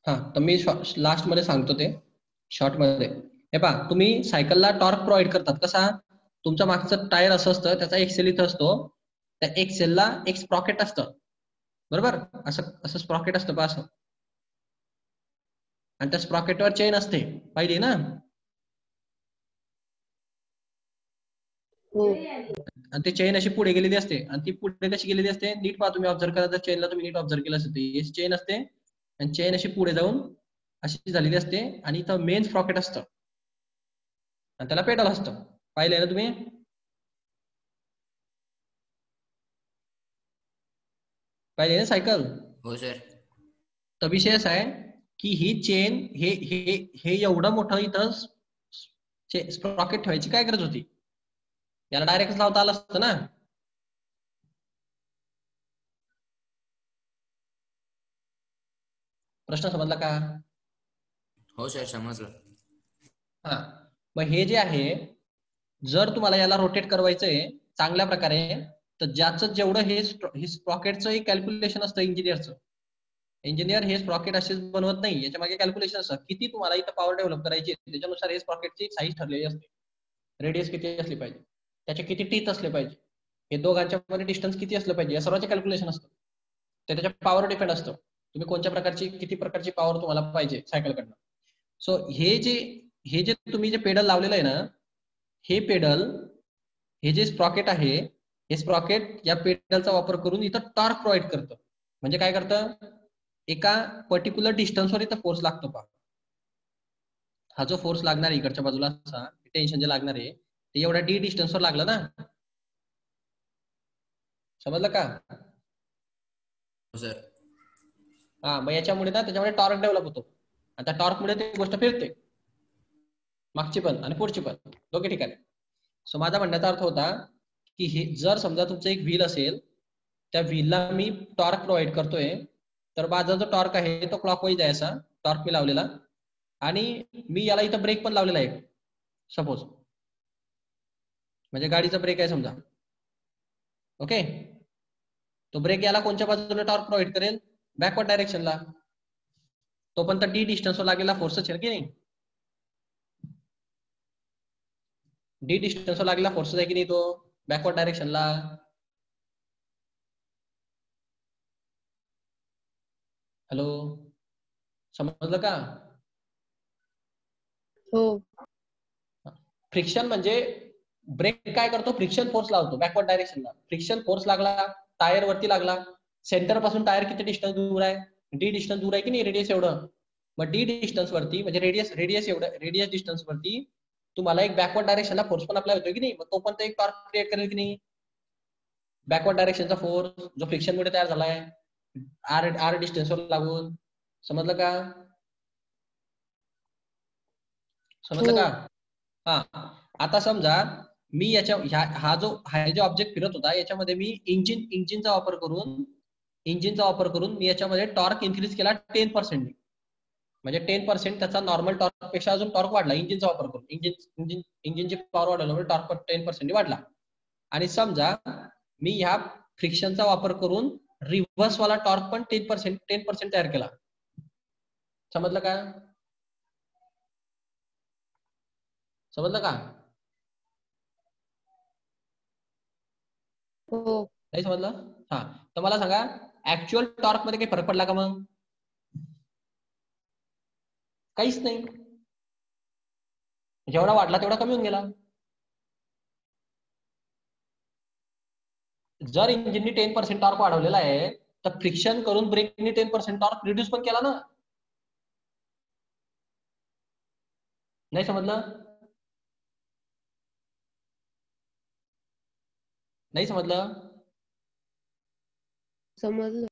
हा, तर मी लास्ट मध्ये सांगतो ते शॉर्ट मध्ये. हे पहा, तुम्ही सायकलला टॉर्क प्रोव्हाइड करतात कसा? तुमच्या मागचं टायर असं असतं, त्याचा एक सेल इथं असतो, त्या एक सेलला एक स्प्रॉकेट असतं, बरोबर? असं असं स्प्रॉकेट असतं पहा असं, आणि त्या स्प्रॉकेटवर चेन असते, पाहिली ना? हो आणि ती चेन अशी पुढे गेलेली असते, आणि ती पुढे कशी गेलेली असते नीट पहा, तुम्ही ऑब्झर्व करा, तर चेनला तुम्ही नीट ऑब्झर्व केलं असते, ही चेन असते आणि चेन अशी पुढे जाऊन अशी झालेली असते, आणि इथं मेन स्प्रॉकेट असतं आणि त्याला पेडल असतं, पाहिलंय ना तुम्ही? पाहिजे ना सायकल? हो सर. तर विषय असा आहे की ही चेन हे हे हे एवढं मोठं इथं स्प्रॉकेट ठेवायची काय गरज होती? याला डायरेक्ट लावता आलं असतं ना. प्रश्न समजला का? हो सर, समजलं. हा, मग हे जे आहे, जर तुम्हाला याला रोटेट करायचंय चांगल्या प्रकारे, तर ज्याचं जेवढं हे स्प्रॉकेटचं एक कॅल्क्युलेशन असतं इंजिनियरचं. इंजिनियर हे स्प्रॉकेट असेच बनवत नाही, याच्या मागे कॅल्क्युलेशन असतं, किती तुम्हाला इथं पॉवर डेव्हलप करायची, त्याच्यानुसार हे स्प्रॉकेटची साईज ठरलेली असते. रेडियस किती असली पाहिजे, त्याचे किती टीथ असले पाहिजे, हे दोघांच्या मध्ये डिस्टन्स किती असलं पाहिजे, या सर्वांचे कॅल्क्युलेशन असतं. ते त्याच्या पॉवर डिपेंड असतं, तुम्ही कोणत्या प्रकारची किती प्रकारची पॉवर तुम्हाला पाहिजे सायकलकडनं. सो हे जे तुम्ही जे पेडल लावलेलं आहे ना, हे पेडल, हे जे स्प्रॉकेट आहे, हे स्प्रॉकेट या पेडलचा वापर करून इथं टॉर्क प्रोव्हाइड करतं. म्हणजे काय करतं, एका पर्टिक्युलर डिस्टन्सवर इथं फोर्स लागतो पहा. हा जो फोर्स लागणार आहे इकडच्या बाजूला, असा टेन्शन जे लागणार आहे ते एवढ्या डी डिस्टन्सवर लागलं ना, समजलं का? हो सर. हा, मग याच्यामुळे ना त्याच्यामुळे टॉर्क डेव्हलप होतो, आणि त्या टॉर्कमुळे ती गोष्ट फिरते, मागची पण आणि पुढची पण, दोघे ठिकाणी. सो माझा म्हणण्याचा अर्थ होता की हे जर समजा तुमचं एक व्हील असेल, त्या व्हीलला मी टॉर्क प्रोव्हाइड करतोय, तर माझा जो टॉर्क आहे तो क्लॉकवाईज आहे, असा टॉर्क मी लावलेला, आणि मी याला इथं ब्रेक पण लावलेला आहे सपोज, म्हणजे गाडीचा ब्रेक आहे समजा, ओके? तो ब्रेक याला कोणत्या बाजूला टॉर्क प्रोव्हाइड करेल? बॅकवर्ड डायरेक्शनला. तो पण तर डी डिस्टन्सवर लागलेला फोर्स आहे की नाही? डी डिस्टन्सवर लागलेला फोर्स आहे की नाही तो बॅकवर्ड डायरेक्शनला? हॅलो, समजलं का? हो फ्रिक्शन म्हणजे ब्रेक काय करतो, फ्रिक्शन फोर्स लावतो बॅकवर्ड डायरेक्शनला. फ्रिक्शन फोर्स लागला, टायर वरती लागला, सेंटर पासून टायर किती डिस्टन्स दूर आहे? डी डिस्टन्स दूर आहे की नाही, रेडियस एवढं. मग डी डिस्टन्स वरती म्हणजे रेडियस एवढं, रेडियस डिस्टन्स वरती तुम्हाला एक बॅकवर्ड डायरेक्शनला फोर्स पण अप्लाय होतो की नाही, मग तो पण एक टॉर्क क्रिएट करेल की नाही? बॅकवर्ड डायरेक्शनचा फोर्स जो फ्रिक्शन मुळे तयार झालाय आर आर डिस्टन्सवर लागून. समजलं का? समजलं का? हा, आता समजा मी हा जो ऑब्जेक्ट फिरत होता, याच्यामध्ये मी इंजिनचा वापर करून मी याच्यामध्ये टॉर्क इन्क्रीज केला 10%. म्हणजे 10% त्याचा नॉर्मल टॉर्क पेक्षा अजून टॉर्क वाढला इंजिनचा वापर करून. इंजिनची पॉवर वाढवल्यामुळे टॉर्क 10% वाढला. आणि समजा मी ह्या फ्रिक्शनचा वापर करून रिव्हर्स वाला टॉर्क पण 10% तयार केला. समजलं का? समजलं का? हो नाही समजलं? हा, तर मला सांगा, ऍक्च्युअल टॉर्क मध्ये काही फरक पडला का? मग काहीच नाही, जेवढा वाढला तेवढा कमी होऊन गेला. जर इंजिननी 10% टॉर्क वाढवलेला आहे, तर फ्रिक्शन करून ब्रेकनी 10% टॉर्क रिड्यूस पण केला ना. नाही समजलं? नाही समजलं? समजलं.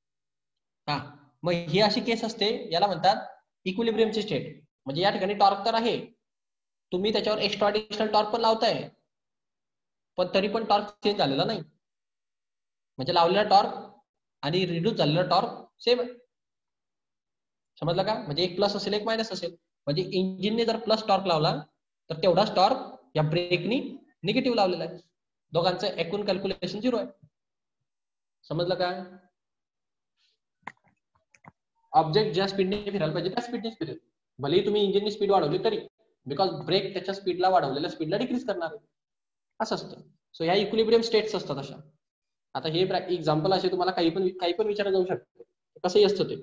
हा, मग ही अशी केस असते, याला म्हणतात इक्विलिब्रियमची स्टेट. म्हणजे या ठिकाणी टॉर्क तर आहे, तुम्ही त्याच्यावर एक्स्ट्रा ॲडिशनल टॉर्क पण लावताय, पण तरी पण टॉर्क चेंज झालेला नाही. म्हणजे लावलेला टॉर्क आणि रिड्यूस झालेला टॉर्क सेम आहे. समजलं का? म्हणजे एक प्लस असेल, एक मायनस असेल. म्हणजे इंजिनने जर प्लस टॉर्क लावला, तर तेवढाच टॉर्क या ब्रेकनी निगेटिव्ह लावलेला आहे. दोघांचं एकूण कॅल्क्युलेशन 0 आहे. समजलं का? ऑब्जेक्ट ज्या स्पीडने फिरायला पाहिजे त्या स्पीडने फिरेल, भलेही तुम्ही इंजिनची स्पीड वाढवली तरी, बिकॉज ब्रेक त्याच्या स्पीडला वाढवलेल्या स्पीडला डिक्रीज करणार आहे. असं असतं. सो ह्या इक्विलिब्रियम स्टेट्स असतात अशा. आता हे एक्झाम्पल असे तुम्हाला काही पण विचारलं जाऊ शकतं, कसंही असतं ते,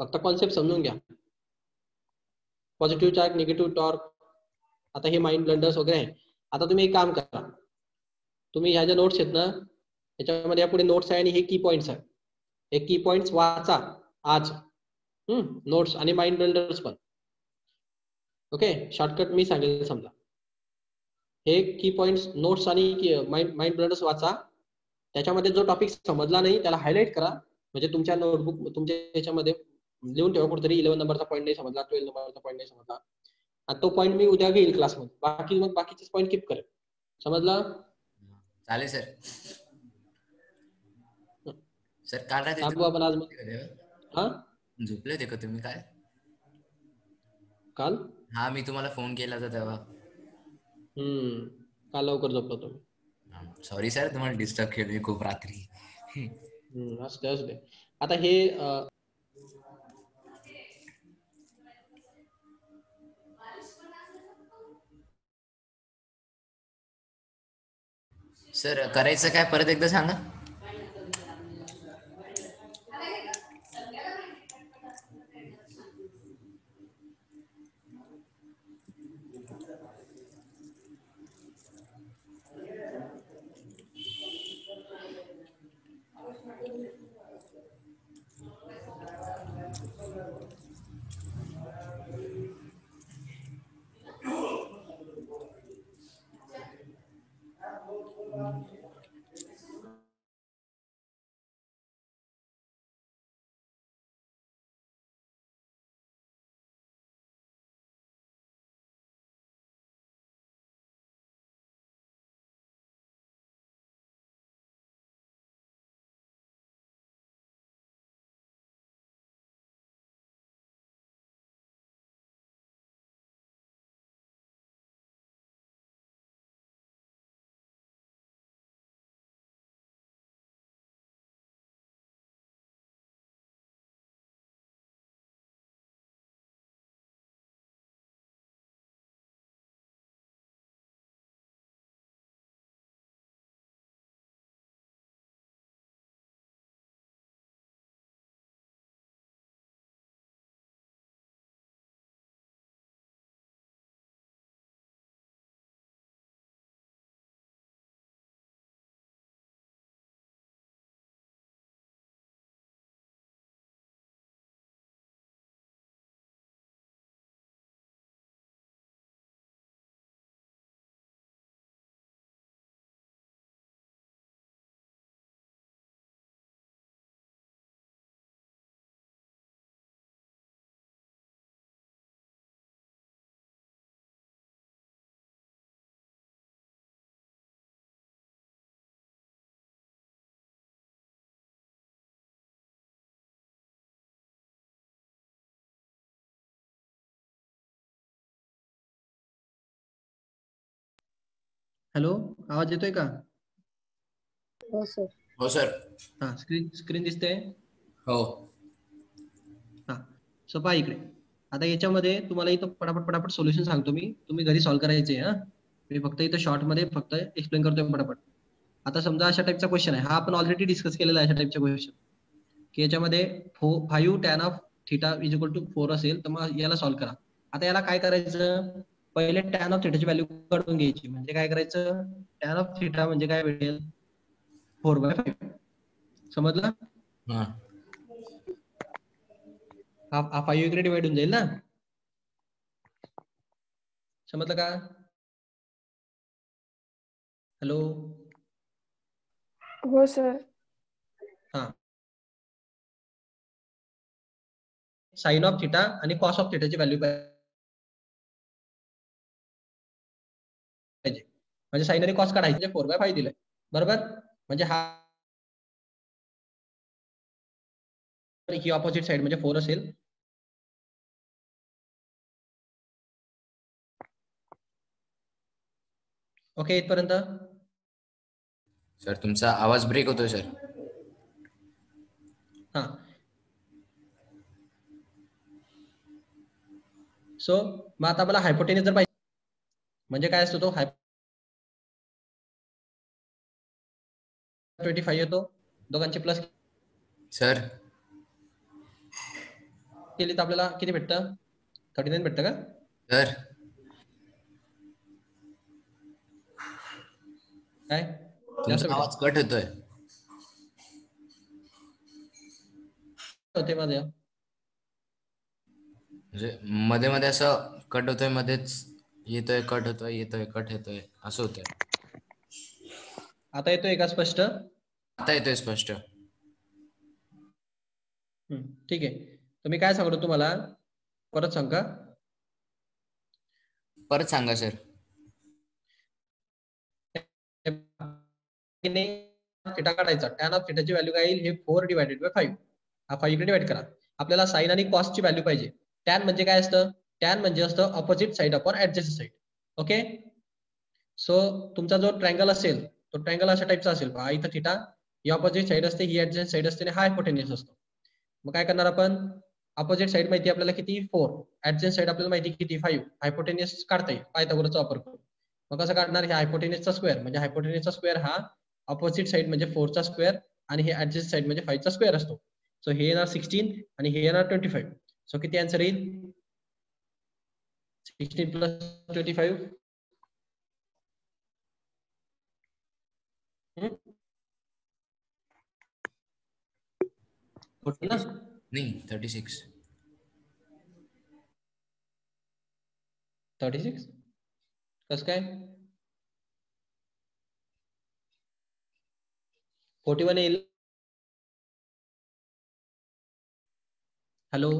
फक्त कॉन्सेप्ट समजून घ्या. पॉझिटिव्ह चार्ज, निगेटिव्ह टॉर्क, आता हे माइंड ब्लंडर्स वगैरे आहे. आता तुम्ही एक काम करा, तुम्ही ह्या ज्या नोट्स आहेत ना, त्याच्यामध्ये यापुढे नोट्स आहे आणि हे की पॉईंट्स आहे. हे की पॉईंट्स वाचा आज. नोट्स आणि माइंड ब्लंडर्स पण. ओके, शॉर्टकट मी सांगेल. समजा हे की पॉईंट्स नोट्स आणि माइंड ब्लंडर्स वाचा. त्याच्यामध्ये जो टॉपिक समजला नाही त्याला हायलाईट करा, म्हणजे तुमच्या नोटबुक तुमच्या याच्यामध्ये लिहून ठेवा कुठेतरी. 11 नंबरचा पॉईंट नाही समजला, 12 नंबरचा पॉईंट नाही समजला, आणि तो पॉईंट मी उद्या घेईल क्लासमध्ये. बाकी मग बाकीचे पॉईंट कीप करेल. समजला? चालेल सर. सर काल रात्री थांबू आपण आज मग. हा, झोपले होते का तुम्ही काय काल? हा, मी तुम्हाला फोन केला होता तेव्हा. काल लवकर झोपलो तुम्ही. सॉरी सर, तुम्हाला डिस्टर्ब केलं मी खूप रात्री. असू दे. आता हे सर करायचं काय परत एकदा सांगा. हॅलो, आवाज येतोय का? हो सर. हो सर. हा, स्क्रीन दिसते? हो. हा, सो पहा इकडे. आता याच्यामध्ये तुम्हाला इथं पटापट सोल्युशन सांगतो मी, तुम्ही घरी सॉल्व्ह करायचे. मी फक्त इथं शॉर्ट मध्ये फक्त एक्सप्लेन करतोय पटापट. आता समजा अशा टाईपचा क्वेश्चन आहे, हा आपण ऑलरेडी डिस्कस केलेला आहे. अशा टाईपचा क्वेश्चन की याच्यामध्ये 5 tan of theta is equal to 4 असेल, तर मग याला सॉल्व्ह करा. आता याला काय करायचं, पहिले tan ऑफ थिटाची व्हॅल्यू काढून घ्यायची. म्हणजे काय करायचं, tan ऑफ थिटा म्हणजे काय भेटेल, 4/5. समजलं? हा. हा 5 इकडे डिवाइड होऊन जाईल ना. समजलं का? हॅलो. हो सर. हा, साइन ऑफ थिटा आणि कॉस ऑफ थिटाची व्हॅल्यू पाहिजे. म्हणजे साइन आणि कॉस काढायचे, 4/5 दिलंय. बरोबर? म्हणजे हा ही ऑपोजिट साइड म्हणजे 4 असेल. ओके, इथपर्यंत? सर तुमचा आवाज ब्रेक होतोय सर. हा, सो मग आता मला हायपोटेनियस जर पाहिजे म्हणजे काय असतो तो 25 येतो दोघांचे प्लस सर केली तर आपल्याला किती भेटतं 39 भेटतं का सर काय जास्त तुमचा आवाज कट होतोय होते माझ्या म्हणजे मध्ये मध्ये असं कट होतोय मध्येच येतोय कट होतोय येतोय कट होतोय असं होतंय आता येतोय का स्पष्ट आता येतोय स्पष्ट ठीक आहे तर मी काय सांगतो तुम्हाला परत सांग का परत सांगा सर थिटा काढायचा टॅन ऑफ थिटाची व्हॅल्यू काय येईल हे 4 डिवायडेड बाय 5 हा 5 इकडे डिवाइड करा आपल्याला साइन आणि कॉसची व्हॅल्यू पाहिजे टॅन म्हणजे काय असतं टॅन म्हणजे असतं opposite side upon adjacent side okay so तुमचा जो ट्रायंगल असेल तो ट्रायंगल अशा टाइपचा असेल पहा इथं थिटा ही ऑपोजिट साइड असते ही ऍडजस्टंट साइड असते आणि हा हायपोटेन्यूस असतो मग काय करणार आपण ऑपोजिट साइड माहिती आपल्याला किती 4 ऍडजस्टंट साइड आपल्याला माहिती किती 5 हायपोटेन्यूस काढता येईल पायथागोरसचा वापर करून मग कसं काढणार हे हायपोटेन्यूसचा स्क्वेअर म्हणजे हायपोटेन्यूसचा स्क्वेअर हा ऑपोजिट साइड म्हणजे 4 चा स्क्वेअर आणि हे ऍडजस्ट साइड म्हणजे 5 चा स्क्वेअर असतो सो हे येणार 16 आणि हे येणार 25 सो किती आन्सर येईल 16 प्लस 25 ना नाही 36 36 कसं काय 41 येईल हॅलो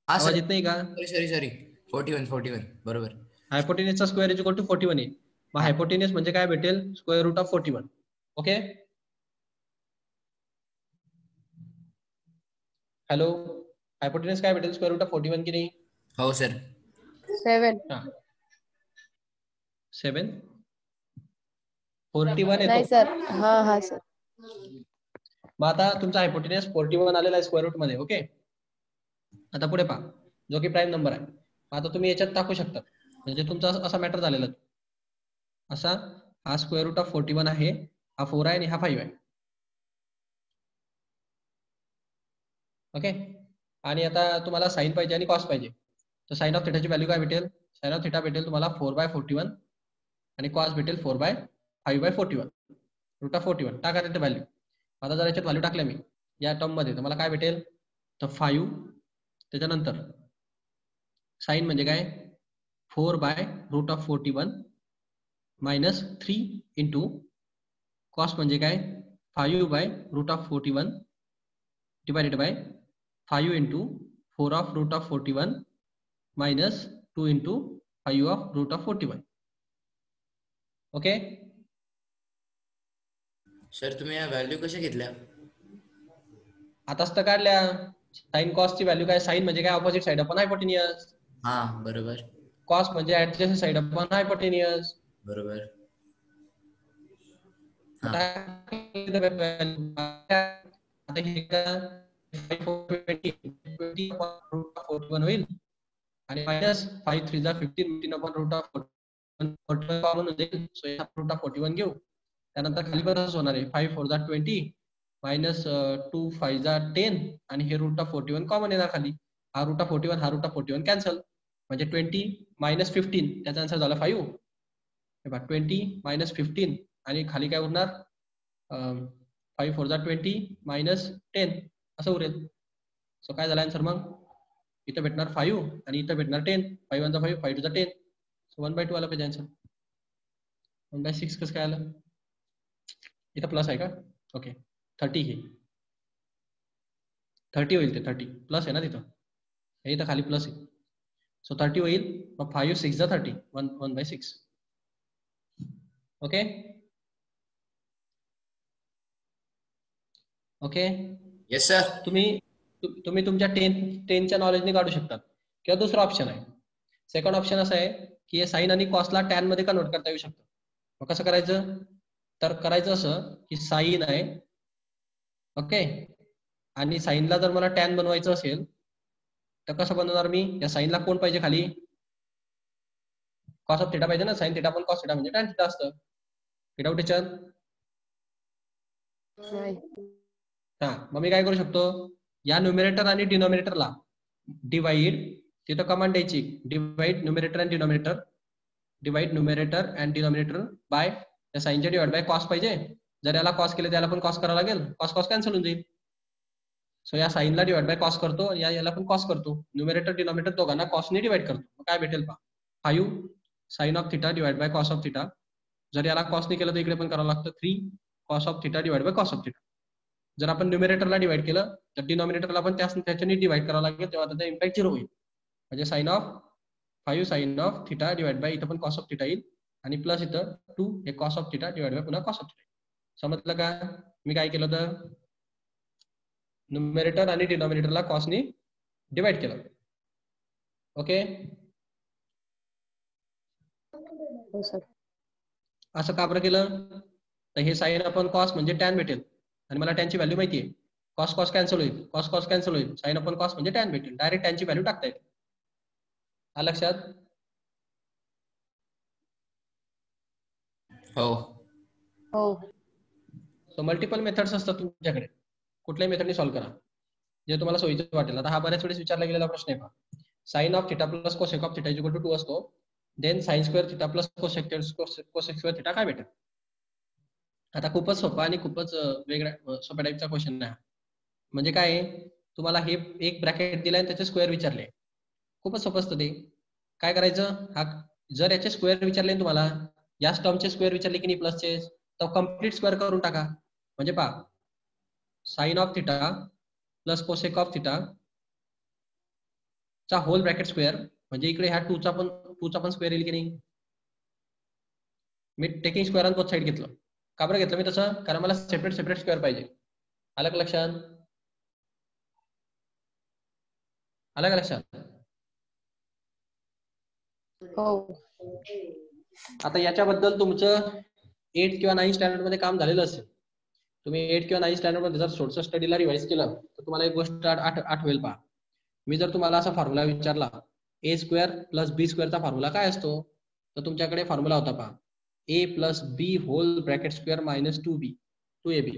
हा आवाज सर येत नाही का सॉरी 41 बरोबर हायपोटेन्यूसचा स्क्वेअर इज इक्वल टू 41 आहे मग हा हायपोटेन्यूस म्हणजे काय भेटेल square root of 41 okay hello hypotenuse काय भेटेल स्क्वेअर रूट ऑफ 41 की नाही हो सर 7 हा 7 41 नाही येतो सर हा सर मग आता तुमचा हायपोटेन्यूस 41 आलेला आहे स्क्वेअर रूट मध्ये ओके आता पुढे पहा जो की प्राईम नंबर आहे आता तुम्ही याच्यात टाकू शकता म्हणजे तुमचा असा मॅटर झालेला असा हा स्क्वेअर रूट ऑफ 41 आहे हा 4 आहे आणि हा 5 आहे ओके आणि आता तुम्हाला साइन पाहिजे आणि कॉस पाहिजे तर साइन ऑफ थिटाची व्हॅल्यू काय भेटेल साइन ऑफ थिटा भेटेल तुम्हाला 4/41 आणि कॉस भेटेल 4/5/41 रूट ऑफ 41 टाका तिथे व्हॅल्यू आता जर याच्यात व्हॅल्यू टाकल्या मी या टर्म मध्ये तर मला काय भेटेल तर 5 त्याच्यानंतर साइन म्हणजे काय 4/√41 मायनस 3 इंटू कॉस म्हणजे काय 5/√41 divided by 5 into 4 of root of 41 minus 2 into 5 of root of 41 okay sir तुम्ही या व्हॅल्यू कशा घेतल्या आताच तर काढल्या साइन कॉसची व्हॅल्यू काय साइन म्हणजे काय ऑपोजिट साइड अपॉन हायपोटेन्यूस हा बरोबर कॉस म्हणजे ऍडजस्टंट साइड अपॉन हायपोटेन्यूस बरोबर हा आता हे का 5/20 होईल आणि minus 5 3 15 upon root of 41 common होईल सो रूट ऑफ 41 घेऊ त्यानंतर खाली पण होणार आहे 5 4 20 मायनस 2 5 10 आणि हे रूट ऑफ 41 कॉमन येणार खाली हा रूट ऑफ 41 हा रूट ऑफ 41 कॅन्सल म्हणजे 20 मायनस 15 त्याचा आन्सर झाला 5 हे बघा 20 मायनस 15 आणि खाली काय उरणार 5 4 20 मायनस 10 असं उरेल सो काय झालं आन्सर मग इथं भेटणार 5 आणि इथं भेटणार 10 5 1 5 5 2 10 सो 1/2 आला पाहिजे आन्सर 1/6 कसं काय आलं इथं प्लस आहे का ओके 30 हे 30 होईल ते 30 प्लस आहे ना तिथं हे इथं खाली प्लस आहे सो 30 होईल मग 5 6 30 1/6 ओके ओके येस सर तुम्ही तुमच्या 10च्या नॉलेजने काढू शकता किंवा दुसरा ऑप्शन आहे सेकंड ऑप्शन असं आहे की हे साइन आणि कॉसला टॅन मध्ये कन्वर्ट करता येऊ शकतं मग कसं करायचं तर करायचं असं की साइन आहे ओके आणि साइनला जर मला टॅन बनवायचं असेल तर कसं बनवणार मी या साइनला कोण पाहिजे खाली कॉस ऑफ थिटा पाहिजे ना, साइन थिटा पण कॉस थिटा म्हणजे टॅन थिटा असतं. Without teacher. नाही. हा, मग मी काय करू शकतो, या न्युमिरेटर आणि डिनॉमिनेटरला डिवाइड, तिथं कमांड द्यायची, divide numerator and denominator, divide numerator and denominator by या साइनच्या डिवाइड बाय कॉस पाहिजे. जर याला कॉस केलं त्याला पण कॉस करावं लागेल, कॉस कॉस कॅन्सल होऊन जाईल. सो या साइनला डिवाइड बाय कॉस करतो, याला पण कॉस करतो, न्युमिरेटर डिनॉमिनेटर दोघांना कॉसने डिवाइड करतो. मग काय भेटेल पहा, 5 sine of theta divide by cos of theta. जर याला कॉसने केलं तर इकडे पण करावं लागतं 3 cos of theta divide by cos of theta. जर आपण न्युमिरेटरला डिवाइड केलं तर डिनॉमिनेटरला पण त्याच्याने डिवाइड करावं लागेल, तेव्हा त्याचा इम्पॅक्ट 0 होईल. म्हणजे sine of 5 sine of theta divide by इथं पण कॉस ऑफ थिटा येईल आणि प्लस इथं 2 हे cos of theta divide bye पुन्हा कॉस ऑफ थिटा. समजलं का? मी काय केलं तर न्युमिरेटर आणि डिनॉमिनेटरला कॉसने डिवाइड केलं. ओके, हो सर. असं का बरं केलं, तर हे साइन अपॉन कॉस म्हणजे टॅन भेटेल आणि मला टॅनची व्हॅल्यू माहिती आहे. कॉस कॉस कॅन्सल होईल, कॉस कॉस कॅन्सल होईल, साइन अपॉन कॉस म्हणजे टॅन भेटेल. डायरेक्ट टॅनची व्हॅल्यू टाकता येते. लक्षात? हो. हो. सो मल्टिपल मेथड्स असतात तुमच्याकडे, कुठल्याही मेथडने सॉल्व्ह करा जे तुम्हाला सोयीचं वाटेल. आता हा बऱ्याच वेळेस विचारला गेलेला प्रश्न आहे. Sine of theta plus cosec of theta equal to 2 असतो, then sine square theta plus cosec square theta काय भेटेल. आता खूपच सोपा आणि खूपच वेगळ्या सोप्या टाईपचा क्वेश्चन आहे. म्हणजे काय, तुम्हाला हे एक ब्रॅकेट दिलाय आणि त्याचे स्क्वेअर विचारले, खूपच सोपं असतं ते. काय करायचं, हा जर याचे स्क्वेअर विचारले तुम्हाला, या टर्मचे स्क्वेअर विचारले की नाही प्लसचे, तर कम्प्लीट स्क्वेअर करून टाका. म्हणजे पहा, sine of theta plus cosec of theta चा होल ब्रॅकेट स्क्वेअर, म्हणजे इकडे ह्या 2 चा पण स्क्वेअर येईल की नाही. मी taking square on both side घेतलं. का बरं घेतलं मी तसं, कारण मला सेपरेट सेपरेट स्क्वेअर पाहिजे. आलं का लक्षात? आलं का लक्षात? हो. आता याच्याबद्दल तुमचं 8 किंवा 9 स्टँडर्ड मध्ये काम झालेलं असेल. तुम्ही 8 किंवा 9 स्टँडर्ड मध्ये जर सोर्स स्टडीला रिवाइज केलं तर तुम्हाला एक गोष्ट आठवेल. पहा, मी जर तुम्हाला असा फॉर्म्युला विचारला, ए स्क्वेअर प्लस बी स्क्वेअरचा फॉर्म्युला काय असतो, तर तुमच्याकडे फॉर्म्युला होता पहा, A plus B whole bracket square minus 2ab,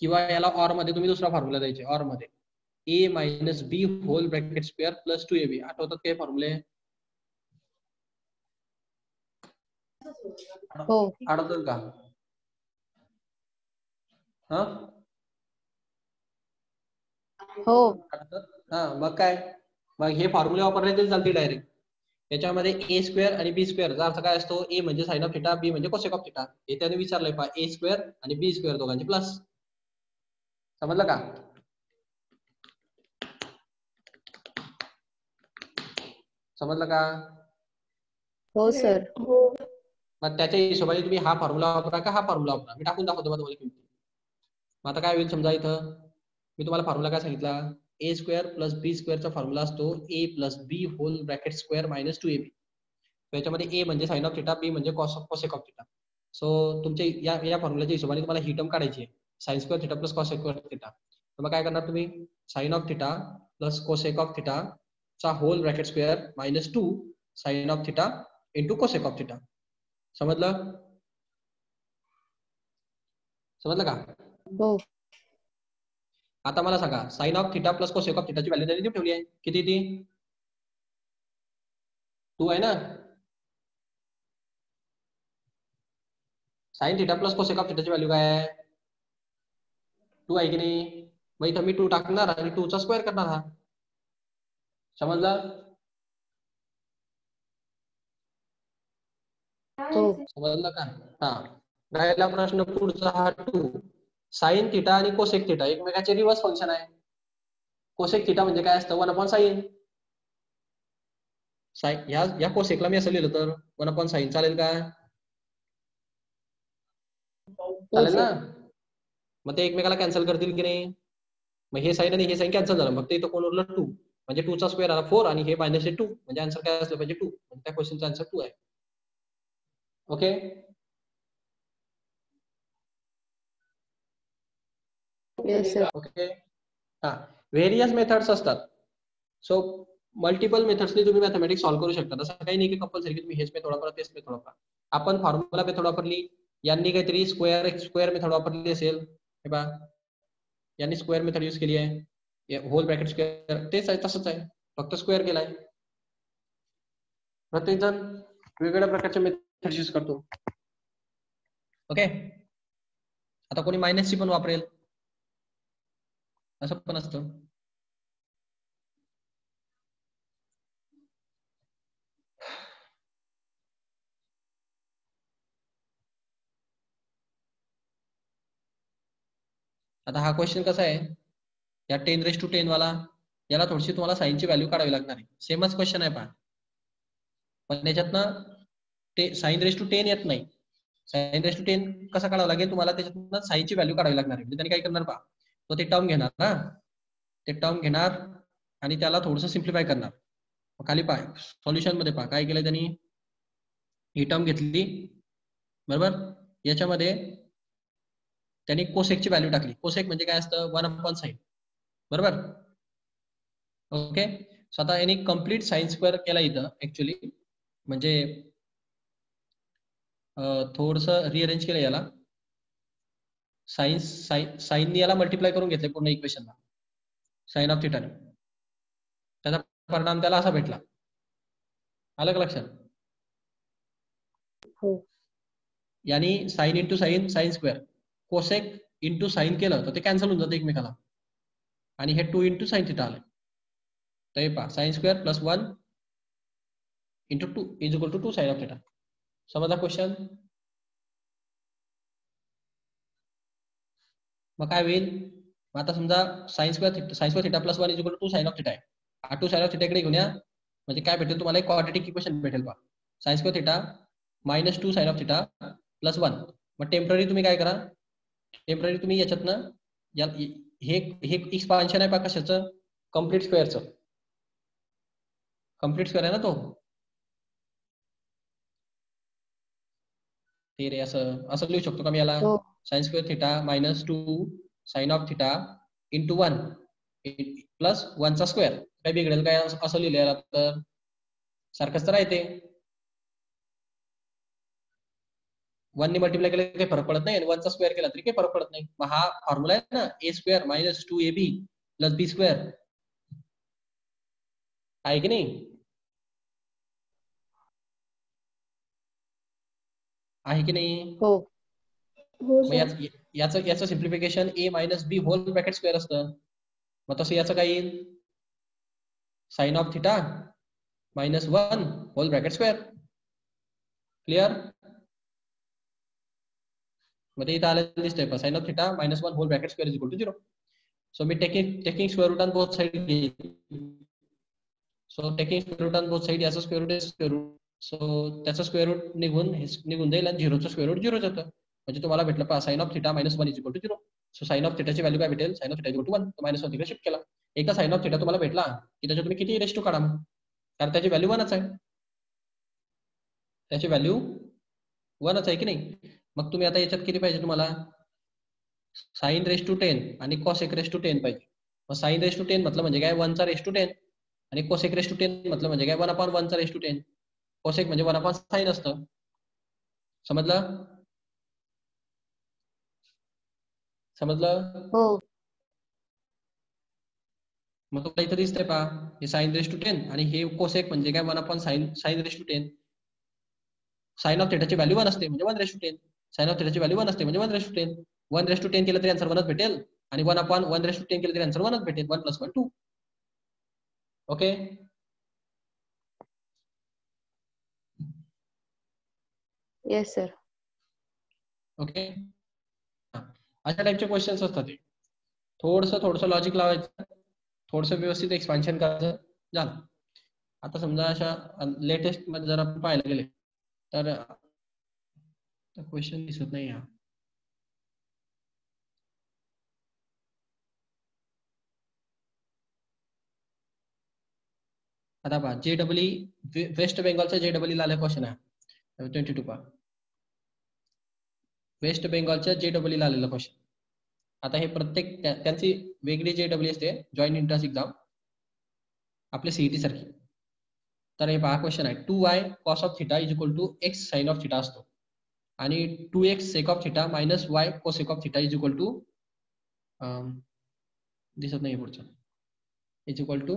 किंवा याला ऑर मध्ये तुम्ही दुसरा फॉर्म्युला द्यायचे, ऑर मध्ये A minus B whole bracket square plus 2ab. आठवतात काय फॉर्म्युले? हो. आठवतात का? हा, हो. हा, मग काय, मग हे फॉर्म्युले वापरले तरी चालते डायरेक्ट. याच्यामध्ये ए स्क्वेअर आणि बी स्क्वेअरचा अर्थ काय असतो, ए म्हणजे साइन ऑफ थिटा, बी म्हणजे कोसेक ऑफ थिटा. हे त्याने विचारलंय पहा, ए स्क्वेअर आणि बी स्क्वेअर दोघांचे प्लस. समजलं का? समजलं का? हो सर. मग त्याच्या हिशोबाने तुम्ही हा फॉर्म्युला वापरा का हा फॉर्म्युला वापरा, मी टाकून दाखवतो मग तुम्हाला किमती. मग आता काय होईल समजा, इथं मी तुम्हाला फॉर्म्युला काय सांगितला, ए स्क्वेअर प्लस बी स्क्वेअरचा फॉर्म्युला असतो A plus B whole bracket square minus 2ab. त्याच्यामध्ये ए म्हणजे साइन ऑफ थिटा, बी म्हणजे कोसेक ऑफ थिटा. सो तुमचे या फॉर्म्युल्याच्या हिशोबाने तुम्हाला ही टर्म काढायची आहे, sine square theta plus cosec square theta. तर मग काय करणार तुम्ही, sine of theta plus cosec of theta चा whole bracket square minus 2 sine of theta into cosec of theta. समजलं? समजलं का? हो. आता मला सांगा, sine of theta plus cosec of थिटाची व्हॅल्यू त्यांनी ठेवली आहे, किती ती 2 आहे ना. Sine theta plus cosec of थिटाची व्हॅल्यू काय आहे, 2 आहे की नाही. मग इथं मी 2 टाकणार आणि 2 चा स्क्वेअर करणार. हा समजलं? हो. समजलं का? हा, राहिला प्रश्न पुढचा हा 2. साइन थिटा आणि कोसेक थिटा एकमेकाचे रिव्हर्स फंक्शन आहे. कोसेक थिटा म्हणजे काय असतं, 1 अपॉन साइन. या कोसेकला मी असं लिहिलं तर 1 अपॉन साइन चालेल का? हो चालेल ना. सर. मग ते एकमेकाला कॅन्सल करतील की नाही. मग हे साइन आणि हे साइन कॅन्सल झालं, मग ते इथं कोण उरलं 2, म्हणजे 2 चा स्क्वेअर आला 4 आणि हे मायनस 2, म्हणजे आन्सर काय असलं पाहिजे 2. म्हणजे त्या क्वेश्चनचा आन्सर 2 आहे. Okay, yes sir. ओके. हा, व्हेरियस मेथड्स असतात. सो मल्टिपल मेथड्सनी तुम्ही मॅथमॅटिक्स सॉल्व्ह करू शकता. असं काही नाही की कंपल्सरी की तुम्ही हेच मेथड वापरा तेच मेथड वापरा. आपण फॉर्म्युला मेथड वापरली, यांनी काहीतरी स्क्वेअर मेथड वापरली असेल, हे पहा यांनी स्क्वेअर मेथड यूज केली आहे, होल ब्रॅकेट स्क्वेअर तेच आहे, तसंच आहे, फक्त स्क्वेअर केलाय. प्रत्येक जण वेगवेगळ्या प्रकारचे मेथड यूज करतो. ओके, आता कोणी मायनसची पण वापरेल, असं पण असतं. आता हा क्वेश्चन कसा आहे, या 10⁻10 वाला, याला थोडीशी तुम्हाला साईनची व्हॅल्यू काढावी लागणार आहे. सेमच क्वेश्चन आहे पहा, पण याच्यातनं ते sin⁻10 येत नाही. sin⁻10 कसा काढावा लागेल तुम्हाला, त्याच्यातनं साईनची व्हॅल्यू काढावी लागणार आहे. त्याने काय करणार पहा, तो ते टर्म घेणार ना, ते टर्म घेणार आणि त्याला थोडंसं सिम्प्लिफाय करणार. खाली पहा सॉल्युशन मध्ये पहा काय केलंय त्यांनी, ही टर्म घेतली बरोबर, याच्यामध्ये त्यांनी कोसेकची व्हॅल्यू टाकली. कोसेक म्हणजे काय असतं, 1/sin बरोबर. ओके, सो आता यांनी कम्प्लीट साइन स्क्वेअर केला इथं ऍक्च्युली, म्हणजे थोडस रिअरेंज केलं याला, साईननी याला मल्टिप्लाय करून घेतले पूर्ण इक्वेशनला साइन ऑफ थिटाने. त्याचा परिणाम त्याला असा भेटला. आलं का लक्षात? हो. यानी sine into sine sine square, cosec into sine केलं तर ते कॅन्सल होऊन जातं एकमेकाला, आणि हे 2 इंटू साइन थिटा आलं. तर हे पहा sine square plus 1 into 2 is equal to 2 sine of theta. समजला क्वेश्चन? मग काय होईल, मग आता समजा sine square theta plus 1 is equal to 2 sine of theta आहे. हा 2 साइन ऑफ थिटा इकडे घेऊन या, म्हणजे काय भेटेल तुम्हाला, एक क्वाड्रेटिक इक्वेशन भेटेल पहा, sine square theta minus 2 sine of theta plus 1. मग टेम्पररी तुम्ही काय करा, टेम्पररी तुम्ही याच्यातनं हे एक्सपान्शन आहे पहा कशाचं, कम्प्लीट स्क्वेअरचं. कम्प्लीट स्क्वेअर आहे ना तो, ते रे असं असं लिहू शकतो का मी याला, हो. Sine square theta minus 2 sine of theta into 1 plus 1चा स्क्वेअर. काय बिघडेल काय असं लिहिलं तर, सारखंच तर आहे ते. 1 ने मल्टिप्लाय केलं काही फरक पडत नाही, आणि 1चा स्क्वेअर केला तरी काही फरक पडत नाही. मग हा फॉर्म्युला आहे ना, ए स्क्वेअर मायनस 2ab प्लस बी स्क्वेअर, आहे की नाही, आहे की नाही? हो. हो मग सर. याचं simplification a minus B whole bracket square असतं. मग तसं याचं काय येईल, sine of theta minus 1 whole bracket square. Clear? मध्ये इथं आलेलं दिसतंय sine of theta minus 1 whole bracket square is equal to 0. So मी taking square root on both side घेईल. So taking square root on both side, याचा square root आहे square root, so त्याचा square root निघून जाईल, आणि 0चं square route 0 जातं. म्हणजे तुम्हाला भेटलं पहा sine of theta minus 1 is equal to 0. So sine of थिटाची व्हॅल्यू काय भेटेल, sine of theta equal to 1, minus 1 तिकडे शिफ्ट केला. एकदा साइन ऑफ थिटा तुम्हाला भेटला की त्याच्यात तुम्ही किती रेश टू काढा, मग कारण त्याची व्हॅल्यू 1च आहे, त्याची व्हॅल्यू 1च आहे की नाही. मग तुम्ही आता याच्यात किती पाहिजे तुम्हाला, साइन रेश टू 10 आणि कॉसेक रेश टू 10 पाहिजे. मग साइन रेश टू 10 म्हटलं म्हणजे काय, 1चा रेश टू 10, आणि कोसेक रेश टू 10 म्हटलं म्हणजे काय, 1/1चा रेश टू 10. कोसेक म्हणजे 1/sin असतं. समजलं? समजलं? हो. मग तुम्हाला इथं दिसतंय पहा, हे साइन रेश टू 10 आणि हे कोसेक म्हणजे काय, 1/sin raise to 10. Sine of थिटाची व्हॅल्यू 1 असते म्हणजे 1 रेश टू 10, साइन ऑफ थिटाची व्हॅल्यू 1 असते म्हणजे 1 रेश टू 10. 1 रेश टू 10 केलं तरी आन्सर 1च भेटेल, आणि 1/1 रेश टू 10 केलं तरी आन्सर 1च भेटेल. 1 + 1 2. Okay, yes sir. ओके. अशा टाइपचे क्वेश्चन्स असतात ते. थोडंसं लॉजिक लावायचं, थोडंसं व्यवस्थित एक्सपान्शन करायचं, झालं. आता समजा अशा लेटेस्ट मध्ये जर आपण पाहायला गेले तर क्वेश्चन दिसत नाही हा. आता पहा JEE वेस्ट बेंगॉलच्या JEE आले क्वेश्चन आहे 22 पहा. वेस्ट बेंगॉलच्या JEE आलेला क्वेश्चन. आता हे प्रत्येक त्यांची वेगळी JEE असते, जॉईंट एंट्रन्स एक्झाम. आपल्या सीईटी सारखी. तर हे पहा क्वेश्चन आहे 2y cos of theta is equal to x sine of theta असतो आणि 2x sec of theta minus y cosec of theta is equal to दिसत नाही पुढचं इज इक्वल टू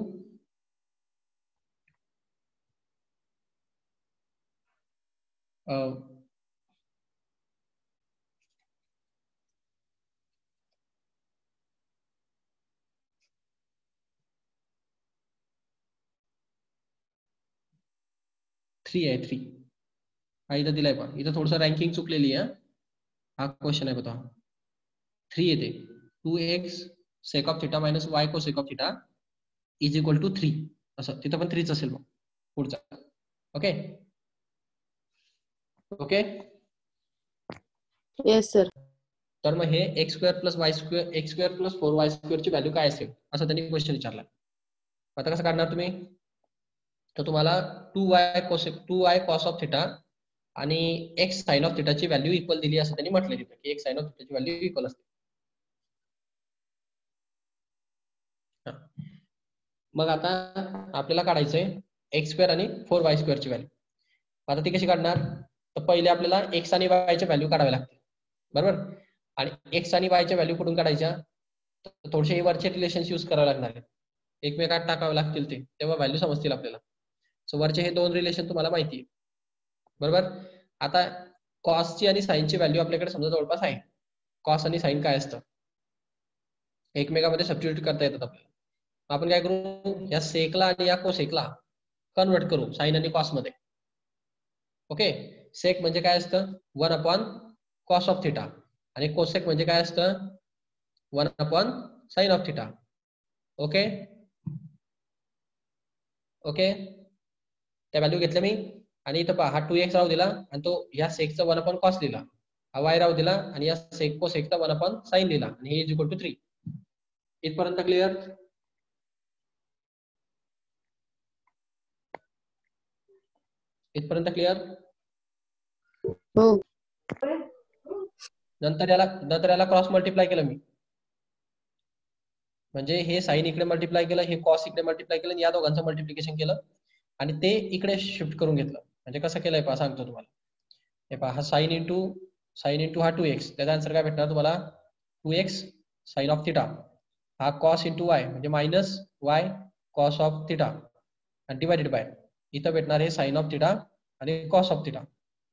3 आहे 3. हा इथं दिलाय पहा, इथं थोडंसं रँकिंग चुकलेली आहे. हा क्वेश्चन आहे बघा 3 येते 2x sec of theta minus y cosec of theta is equal to 3 असं, तिथं पण 3च असेल मग पुढचा. Okay okay. Yes sir. तर मग हे x square plus y square x square plus 4y स्क्वेअरची व्हॅल्यू काय असेल असं त्यांनी क्वेश्चन विचारला. आता कसं काढणार तुम्ही, तर तुम्हाला 2y cos ऑफ थिटा आणि x साइन ऑफ थिटाची व्हॅल्यू इक्वल दिली असं त्यांनी म्हटलं तिथं की x साइन ऑफ थिटाची व्हॅल्यू इक्वल असते. मग आता आपल्याला काढायचंय एक्स स्क्वेअर आणि 4y स्क्वेअरची व्हॅल्यू. आता ती कशी काढणार, तर पहिले आपल्याला x आणि y च्या व्हॅल्यू काढाव्या लागतील बरोबर. आणि x आणि y च्या व्हॅल्यू कुठून काढायच्या, तर थोडेसे वरचे रिलेशन्स यूज करावे लागणार आहेत, एकमेकात टाकावे लागतील ते, तेव्हा व्हॅल्यू समजतील आपल्याला. सो वरचे हे दोन रिलेशन तुम्हाला माहिती आहे बरोबर. आता कॉसची आणि साईनची व्हॅल्यू आपल्याकडे समजा जवळपास आहे. कॉस आणि साईन काय असतं एकमेकामध्ये सबस्टिट्यूट करता येतात आपल्याला. आपण काय करू, या सेकला आणि या कोसेकला कन्वर्ट करू साइन आणि कॉस मध्ये. ओके, सेक म्हणजे काय असतं 1 अपॉन कॉस ऑफ थिटा आणि कोसेक म्हणजे काय असतं 1 upon sine of theta. Okay okay, त्या व्हॅल्यू घेतल्या मी आणि इथं पहा हा 2x राहू दिला आणि तो या सेकचा 1 अपॉन कॉस दिला, हा y राहू दिला आणि या सेक कोसेकचा 1 अपॉन साइन दिला आणि हे इज इक्वल टू 3. इथपर्यंत क्लिअर. इथपर्यंत क्लिअर. हो. नंतर याला क्रॉस मल्टिप्लाय केलं मी, म्हणजे हे साइन इकडे मल्टिप्लाय केलं, हे कॉस इकडे मल्टिप्लाय केलं, या दोघांचं मल्टिप्लिकेशन केलं आणि ते इकडे शिफ्ट करून घेतलं. म्हणजे कसं केलंय पहा सांगतो तुम्हाला. हे पहा हा साइन इंटू हा 2x, त्याचा आन्सर काय भेटणार तुम्हाला 2x साइन ऑफ थिटा. हा कॉस इंटू वाय म्हणजे minus y cos of theta आणि डिवायडेड बाय इथं भेटणार हे साइन ऑफ थिटा आणि cos of theta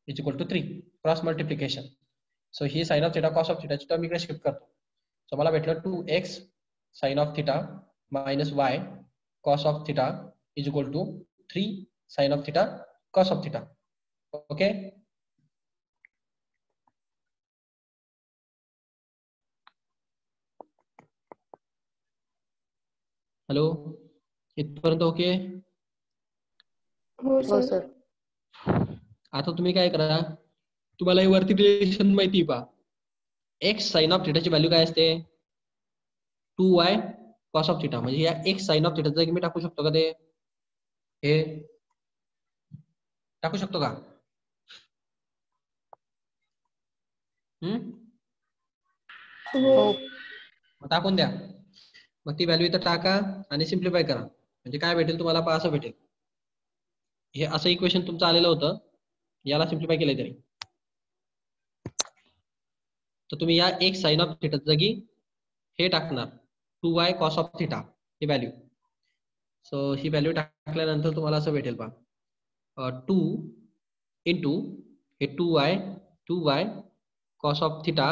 is equal to 3. Cross multiplication. So ही sine of theta cos of थिटाची term इकडे शिफ्ट करतो. सो मला भेटलं 2x sine of theta minus y cos of theta is equal to 3 sine of theta cos of theta. Okay, hello इथपर्यंत okay. हो sir. आता तुम्ही काय करा, तुम्हाला हे वरती रिलेशन माहिती पहा, एक्स साइन ऑफ थिटाची व्हॅल्यू काय असते 2y कॉस ऑफ थिटा. म्हणजे या एक्स साइन ऑफ थिटाचं मी टाकू शकतो का, ते हे टाकू शकतो का? हो. टाकून द्या. मग ती व्हॅल्यू इथं टाका आणि सिम्प्लिफाय करा. म्हणजे काय भेटेल तुम्हाला पहा, असं भेटेल. हे असं इक्वेशन तुमचं आलेलं होतं, याला सिम्प्लिफाय केलंय तरी. तर तुम्ही या एक्स साइन ऑफ थिटा जागी हे टाकणार 2y कॉस ऑफ थिटा ही व्हॅल्यू. सो ही व्हॅल्यू टाकल्यानंतर तुम्हाला असं भेटेल पहा 2 इंटू हे 2y cos of theta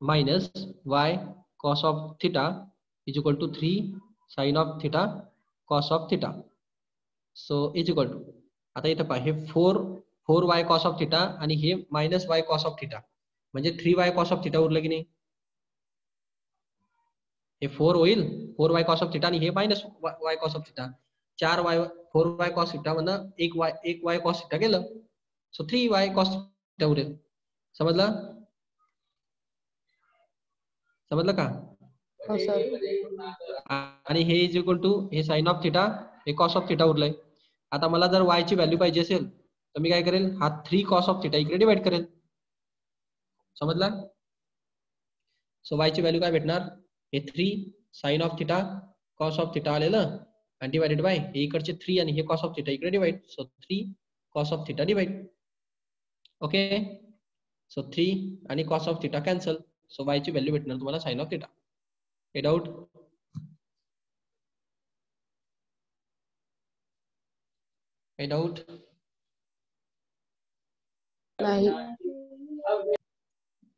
minus y cos of theta is equal to 3 sine of theta cos of theta. So is equal to आता इथं पहा हे 4y कॉस ऑफ थिटा आणि हे minus y cos of theta म्हणजे 3y cos of theta उरलं की नाही. हे 4 होईल 4y कॉस ऑफ थिटा आणि हे minus y cos of theta. 4y cos theta म्हणून 1y कॉस थिटा गेलं. सो 3y कॉस थिटा उरेल. समजलं का? हो सर. आणि हे इज इक्वल टू हे साइन ऑफ थिटा हे कॉस ऑफ थिटा उरलंय. आता मला जर y ची व्हॅल्यू पाहिजे असेल तर मी काय करेल, हा 3 कॉस ऑफ थिटा इकडे डिवाइड करेल. समजला. सो y ची व्हॅल्यू काय भेटणार, हे 3 sine of theta cos of theta आलेलं आणि डिवायडेड बाय हे इकडचे 3 आणि हे कॉस ऑफ थिटा इकडे divide. So 3 cos of theta divide. Okay. So 3 आणि cos of theta cancel. So y ची व्हॅल्यू भेटणार तुम्हाला साइन ऑफ थिटा. हे डाऊट? हे डाऊट? नाही.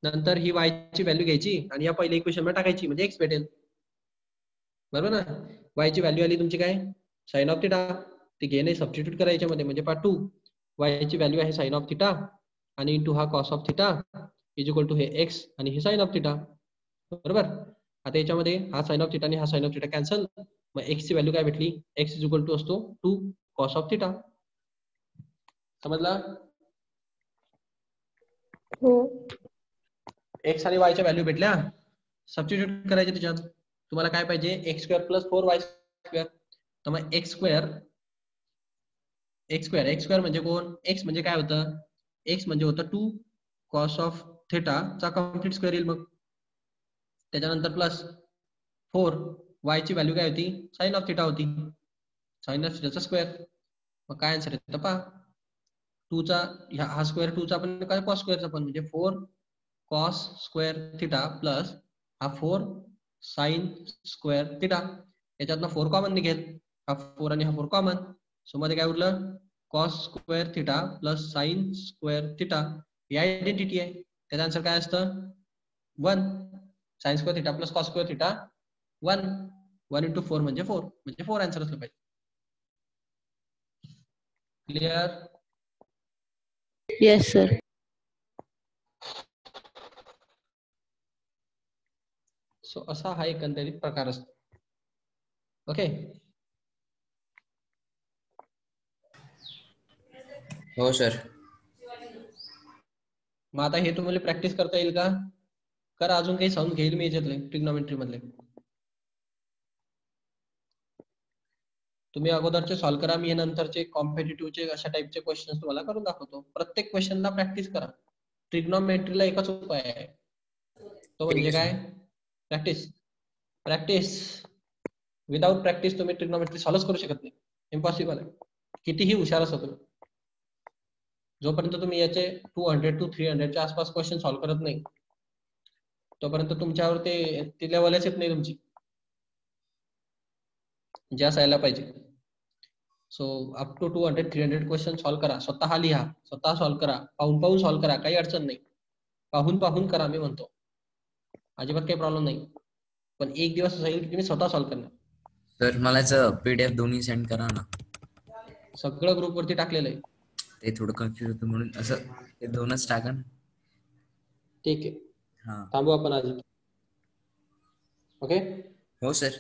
नंतर ही y ची व्हॅल्यू घ्यायची आणि या पहिल्या इक्वेशन मध्ये टाकायची म्हणजे x भेटेल. बरोबर ना? y ची व्हॅल्यू आली तुमची काय? Sine of theta. ती घेणे सबस्टिट्यूट करायच्या मध्ये म्हणजे पार्ट 2. y ची व्हॅल्यू आहे साइन ऑफ थिटा आणि इंटू हा cos of theta is equal to हे x आणि हे साइन ऑफ थिटा. बरोबर. आता याच्यामध्ये हा साइन ऑफ थिटा आणि हा साइन ऑफ थिटा कॅन्सल. मग x ची व्हॅल्यू काय भेटली? x इज इक्वल टू असतो 2 कॉस ऑफ थिटा. समजला? हो. x आणि y च्या व्हॅल्यू भेटल्या. सबस्टिट्यूट करायचे त्याच्यात. तुम्हाला काय पाहिजे? x square plus 4y square. तर मग x स्क्वेअर म्हणजे कोण? x म्हणजे काय होतं? x म्हणजे होतं 2 कॉस ऑफ थिटा चा कम्प्लीट स्क्वेअर येईल. मग त्याच्यानंतर प्लस 4 y ची व्हॅल्यू काय होती? साइन ऑफ थिटा होती. साइन ऑफ थिटाचा स्क्वेअर. मग काय आन्सर येतं पहा. 2 चा हा स्क्वेअर 2 चा पण काय कॉस स्क्वेअरचा पण म्हणजे 4 कॉस स्क्वेअर थिटा प्लस हा 4 साइन स्क्वेअर थिटा. याच्यातनं 4 कॉमन निघेल. हा 4 आणि हा 4 कॉमन. सो मध्ये काय उरलं? Cos square theta plus sine square theta ही आयडेंटिटी आहे. त्याचा आन्सर काय असतं? 1. Sine square theta plus cos square theta 1. 1 into 4 म्हणजे 4 म्हणजे 4 आन्सर असलं पाहिजे. क्लिअर? Yes sir. सो असा हा एकंदरीत प्रकार असतो. ओके. हो सर. मग आता हे तुम्हाला प्रॅक्टिस करता येईल का? करा. अजून काही सांगून घेईल मी याच्यातले ट्रिग्नोमेट्री मधले. तुम्ही अगोदरचे सॉल्व्ह करा. मी नंतरचे कॉम्पिटिटिव्हचे अशा टाइपचे क्वेश्चन तुम्हाला करून दाखवतो. प्रत्येक क्वेश्चनला प्रॅक्टिस करा. ट्रिग्नोमेट्रीला एकच उपाय आहे. तो म्हणजे काय? प्रॅक्टिस. प्रॅक्टिस. विदाउट प्रॅक्टिस तुम्ही ट्रिग्नोमेट्री सॉल्व्ह करू शकत नाही. इम्पॉसिबल आहे. कितीही हुशार असो तुम्ही. जोपर्यंत तुम्ही याचे 200 to 300 च्या आसपास क्वेश्चन सॉल्व्ह करत नाही तोपर्यंत तुमच्यावर ती लेवलच येत नाही तुमची जे असायला पाहिजे. So up to 200-300 question solve करा. स्वतः लिहा, स्वतः सॉल्व्ह करा, पाहून पाहून सॉल्व्ह करा. काही अडचण नाही. पाहून पाहून करा मी म्हणतो. अजिबात काही प्रॉब्लेम नाही. पण एक दिवस असा येईल की तुम्ही स्वतः सॉल्व्ह करणार. सर मला याचं PDF दोन्ही सेंड करा ना. सगळं ग्रुप वरती टाकलेलं आहे. ते थोडं कन्फ्युज होतं म्हणून असं ते दोनच टाका ना. ठीक आहे. हा. थांबू आपण आधी. ओके. हो सर.